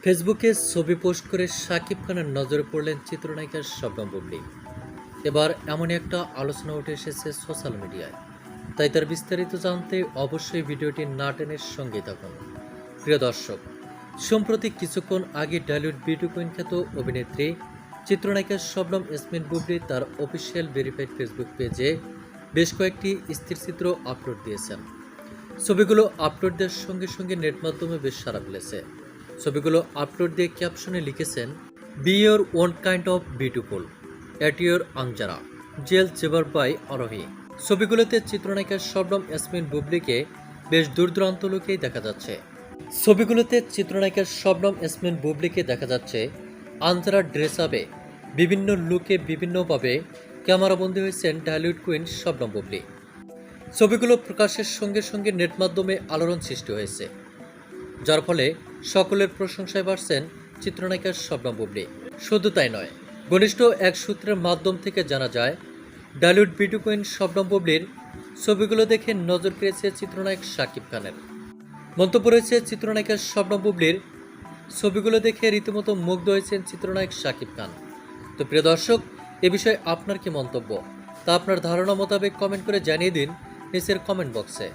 ফেসবুকে ছবি পোস্ট করে শাকিব খানের নজরে পড়লেন চিত্রনায়িকা শবনম বুবলী। এবার এমনই একটা আলোচনা উঠে এসেছে সোশ্যাল মিডিয়ায়। তাই তার বিস্তারিত জানতে অবশ্যই ভিডিওটি না টেনে সঙ্গেই থাকুন। প্রিয় দর্শক, সম্প্রতি কিছুক্ষণ আগে ঢালিউড বিউটি কুইন খ্যাত অভিনেত্রী চিত্রনায়িকা শবনম ইয়াসমিন বুবলী তার অফিসিয়াল ভেরিফাইড ফেসবুক পেজে বেশ কয়েকটি স্থিরচিত্র আপলোড দিয়েছেন। ছবিগুলো আপলোড দেওয়ার সঙ্গে সঙ্গে নেট মাধ্যমে বেশ সাড়া ফেলেছে। ছবিগুলো আপলোড দিয়ে ক্যাপশনে লিখেছেন, be your own kind of beautiful at your আংজারা জেল চেভার বাই আরোহী। ছবিগুলোতে চিত্রনায়িকা শবনম ইয়াসমিন বুবলীকে বেশ দূর দূরান্ত লোকেই দেখা যাচ্ছে। ছবিগুলোতে চিত্রনায়িকা শবনম ইয়াসমিন বুবলীকে দেখা যাচ্ছে আঞ্জারা ড্রেস আপে বিভিন্ন লুকে বিভিন্নভাবে ক্যামেরাবন্দী হয়েছেন ঢালিউড কুইন শবনম বুবলী। ছবিগুলো প্রকাশের সঙ্গে সঙ্গে নেট মাধ্যমে আলোড়ন সৃষ্টি হয়েছে, যার ফলে সকলের প্রশংসায় বাড়ছেন চিত্রনায়িকা শবনম বুবলী। শুধু তাই নয়, ঘনিষ্ঠ এক সূত্রের মাধ্যম থেকে জানা যায় ঢালিউড বিউটি কুইন শবনম বুবলীর ছবিগুলো দেখে নজর কেড়েছে চিত্রনায়ক শাকিব খানের। মন্তব্য রয়েছে চিত্রনায়িকা শবনম বুবলীর ছবিগুলো দেখে রীতিমতো মুগ্ধ হয়েছেন চিত্রনায়ক শাকিব খান। তো প্রিয় দর্শক, এ বিষয়ে আপনার কি মন্তব্য তা আপনার ধারণা মোতাবেক কমেন্ট করে জানিয়ে দিন নিচের কমেন্ট বক্সে।